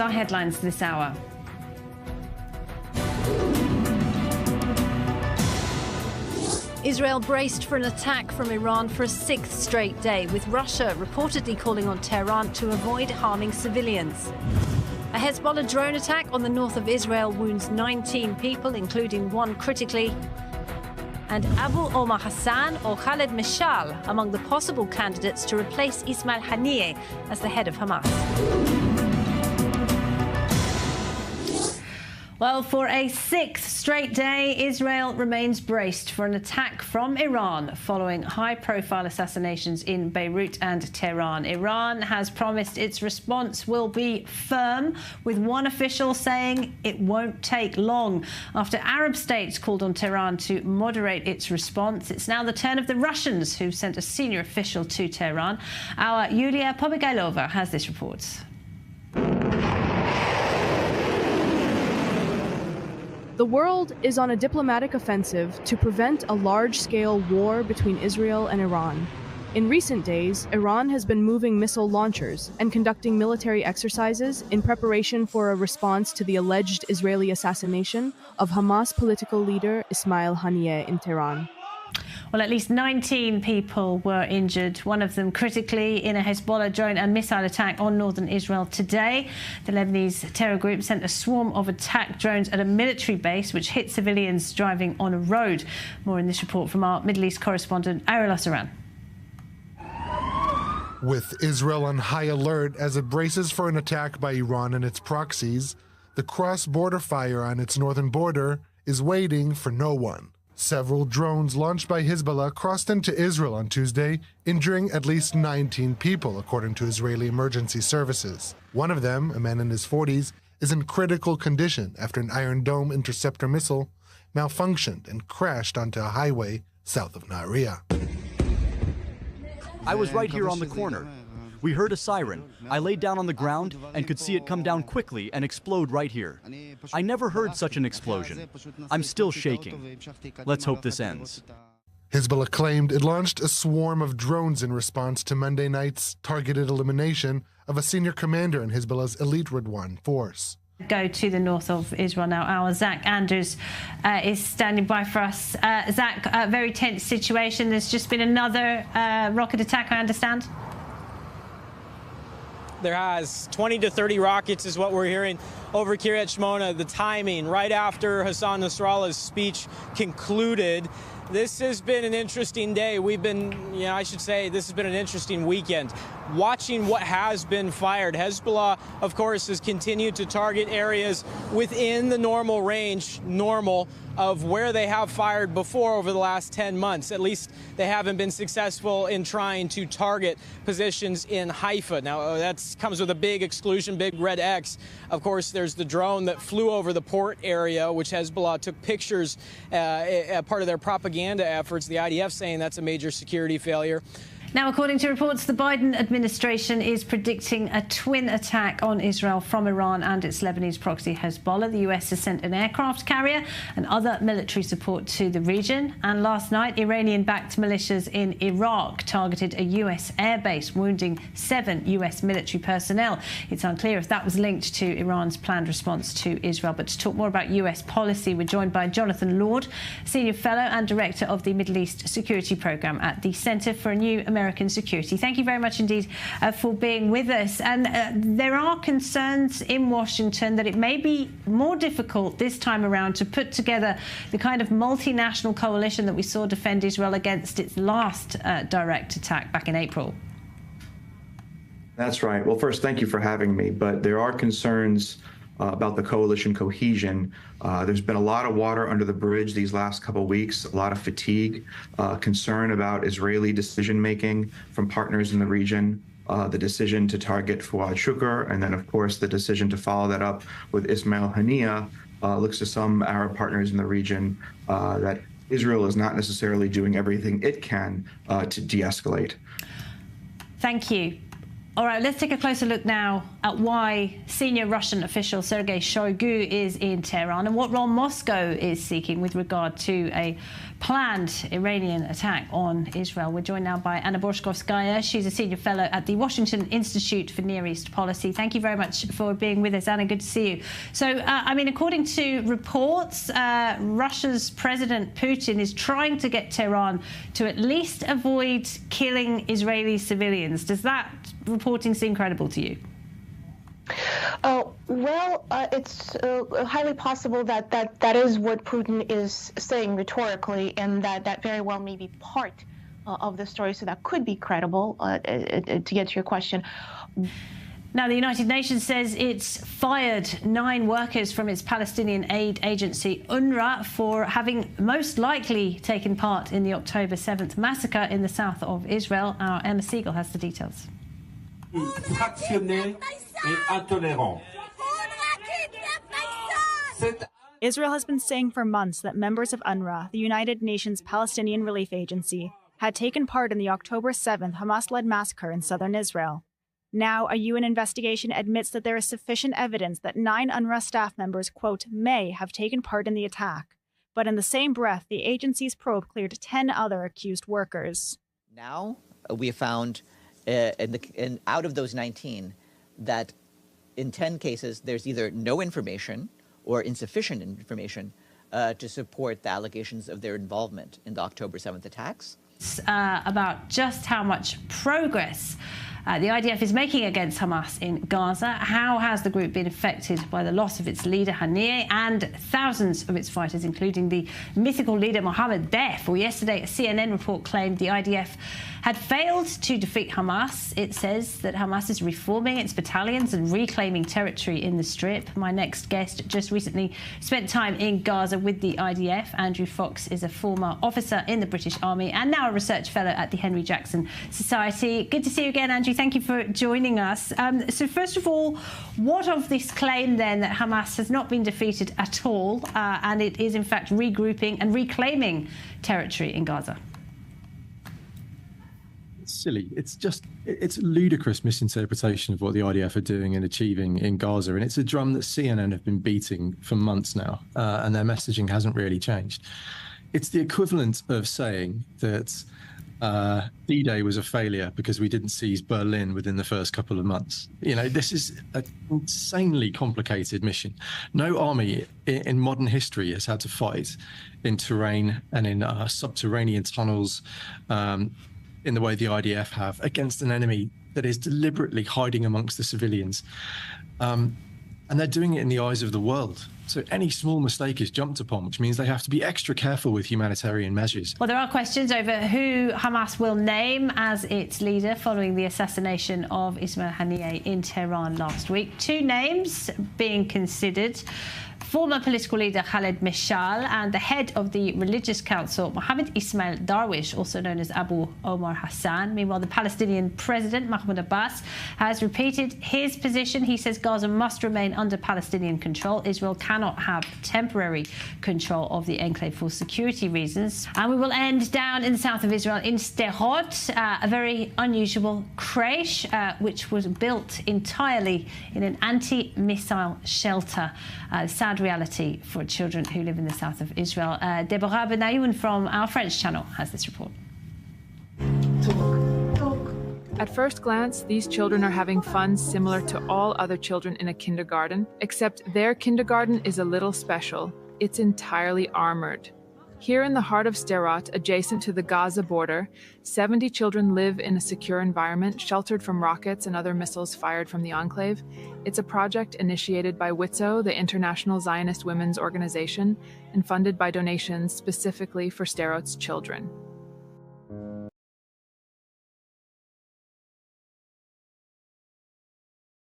our headlines this hour. Israel braced for an attack from Iran for a sixth straight day, with Russia reportedly calling on Tehran to avoid harming civilians. A Hezbollah drone attack on the north of Israel wounds 19 people, including one critically. And Abu Omar Hassan or Khaled Mishal among the possible candidates to replace Ismail Haniyeh as the head of Hamas. Well, for a sixth straight day, Israel remains braced for an attack from Iran following high-profile assassinations in Beirut and Tehran. Iran has promised its response will be firm, with one official saying it won't take long. After Arab states called on Tehran to moderate its response, it's now the turn of the Russians, who've sent a senior official to Tehran. Our Yulia Pobogailova has this report. The world is on a diplomatic offensive to prevent a large-scale war between Israel and Iran. In recent days, Iran has been moving missile launchers and conducting military exercises in preparation for a response to the alleged Israeli assassination of Hamas political leader Ismail Haniyeh in Tehran. Well, at least 19 people were injured, one of them critically, in a Hezbollah drone and missile attack on northern Israel today. The Lebanese terror group sent a swarm of attack drones at a military base, which hit civilians driving on a road. More in this report from our Middle East correspondent, Ariel Asaran. With Israel on high alert as it braces for an attack by Iran and its proxies, the cross-border fire on its northern border is waiting for no one. Several drones launched by Hezbollah crossed into Israel on Tuesday, injuring at least 19 people, according to Israeli emergency services. One of them, a man in his 40s, is in critical condition after an Iron Dome interceptor missile malfunctioned and crashed onto a highway south of Nahariya. I was right here on the corner. We heard a siren. I laid down on the ground and could see it come down quickly and explode right here. I never heard such an explosion. I'm still shaking. Let's hope this ends. Hezbollah claimed it launched a swarm of drones in response to Monday night's targeted elimination of a senior commander in Hezbollah's elite Radwan force. Go to the north of Israel now. Our Zach Andrews is standing by for us. Zach, a very tense situation. There's just been another rocket attack, I understand. There has 20 to 30 rockets is what we're hearing over Kiryat Shmona. The timing right after Hassan Nasrallah's speech concluded. This has been an interesting day. I should say this has been an interesting weekend. Watching what has been fired. Hezbollah, of course, has continued to target areas within the normal range, of where they have fired before over the last 10 months. At least they haven't been successful in trying to target positions in Haifa. Now, that comes with a big exclusion, big red X. Of course, there's the drone that flew over the port area, which Hezbollah took pictures, part of their propaganda efforts. The IDF saying that's a major security failure. Now, according to reports, the Biden administration is predicting a twin attack on Israel from Iran and its Lebanese proxy Hezbollah. The US has sent an aircraft carrier and other military support to the region. And last night, Iranian-backed militias in Iraq targeted a US airbase, wounding 7 US military personnel. It's unclear if that was linked to Iran's planned response to Israel. But to talk more about US policy, we're joined by Jonathan Lord, Senior Fellow and Director of the Middle East Security Program at the Center for a New American Security. Thank you very much indeed for being with us. And there are concerns in Washington that it may be more difficult this time around to put together the kind of multinational coalition that we saw defend Israel against its last direct attack back in April. That's right. Well, first, thank you for having me. But there are concerns about the coalition cohesion. There's been a lot of water under the bridge these last couple of weeks, a lot of fatigue, concern about Israeli decision-making from partners in the region, the decision to target Fuad Shukr, and then, of course, the decision to follow that up with Ismail Haniyeh looks to some Arab partners in the region that Israel is not necessarily doing everything it can to de-escalate. Thank you. All right, let's take a closer look now at why senior Russian official Sergei Shoigu is in Tehran and what role Moscow is seeking with regard to a planned Iranian attack on Israel. We're joined now by Anna Borshkovskaya. She's a senior fellow at the Washington Institute for Near East Policy. Thank you very much for being with us, Anna. Good to see you. So, according to reports, Russia's President Putin is trying to get Tehran to at least avoid killing Israeli civilians. Does that reporting seem credible to you? It's highly possible that is what Putin is saying rhetorically, and that very well may be part of the story, so that could be credible, to get to your question. Now, the United Nations says it's fired 9 workers from its Palestinian aid agency, UNRWA, for having most likely taken part in the October 7th massacre in the south of Israel. Our Emma Siegel has the details. Israel has been saying for months that members of UNRWA, the United Nations Palestinian Relief Agency, had taken part in the October 7th Hamas-led massacre in southern Israel. Now, a UN investigation admits that there is sufficient evidence that 9 UNRWA staff members, quote, may have taken part in the attack. But in the same breath, the agency's probe cleared 10 other accused workers. Now, we have found, out of those 19, that in 10 cases, there's either no information or insufficient information to support the allegations of their involvement in the October 7th attacks. About just how much progress the IDF is making against Hamas in Gaza. How has the group been affected by the loss of its leader, Haniyeh, and thousands of its fighters, including the mythical leader Mohammed Deif? Well, yesterday, a CNN report claimed the IDF had failed to defeat Hamas. It says that Hamas is reforming its battalions and reclaiming territory in the Strip. My next guest just recently spent time in Gaza with the IDF. Andrew Fox is a former officer in the British Army and now a research fellow at the Henry Jackson Society. Good to see you again, Andrew. Thank you for joining us. So first of all, what of this claim then that Hamas has not been defeated at all and it is in fact regrouping and reclaiming territory in Gaza? Silly. It's a ludicrous misinterpretation of what the IDF are doing and achieving in Gaza, and it's a drum that CNN have been beating for months now, and their messaging hasn't really changed. It's the equivalent of saying that D-Day was a failure because we didn't seize Berlin within the first couple of months. You know, this is an insanely complicated mission. No army in modern history has had to fight in terrain and in subterranean tunnels in the way the IDF have against an enemy that is deliberately hiding amongst the civilians. And they're doing it in the eyes of the world. So any small mistake is jumped upon, which means they have to be extra careful with humanitarian measures. Well, there are questions over who Hamas will name as its leader following the assassination of Ismail Haniyeh in Tehran last week. 2 names being considered: former political leader Khaled Meshal and the head of the religious council, Mohammed Ismail Darwish, also known as Abu Omar Hassan. Meanwhile, the Palestinian president, Mahmoud Abbas, has repeated his position. He says Gaza must remain under Palestinian control. Israel cannot have temporary control of the enclave for security reasons. And we will end down in the south of Israel in Sderot, a very unusual creche, which was built entirely in an anti-missile shelter. Sad reality for children who live in the south of Israel. Deborah Benayoun from our French channel has this report. At first glance, these children are having fun similar to all other children in a kindergarten, except their kindergarten is a little special. It's entirely armored. Here in the heart of Sderot, adjacent to the Gaza border, 70 children live in a secure environment, sheltered from rockets and other missiles fired from the enclave. It's a project initiated by WITZO, the International Zionist Women's Organization, and funded by donations specifically for Sderot's children.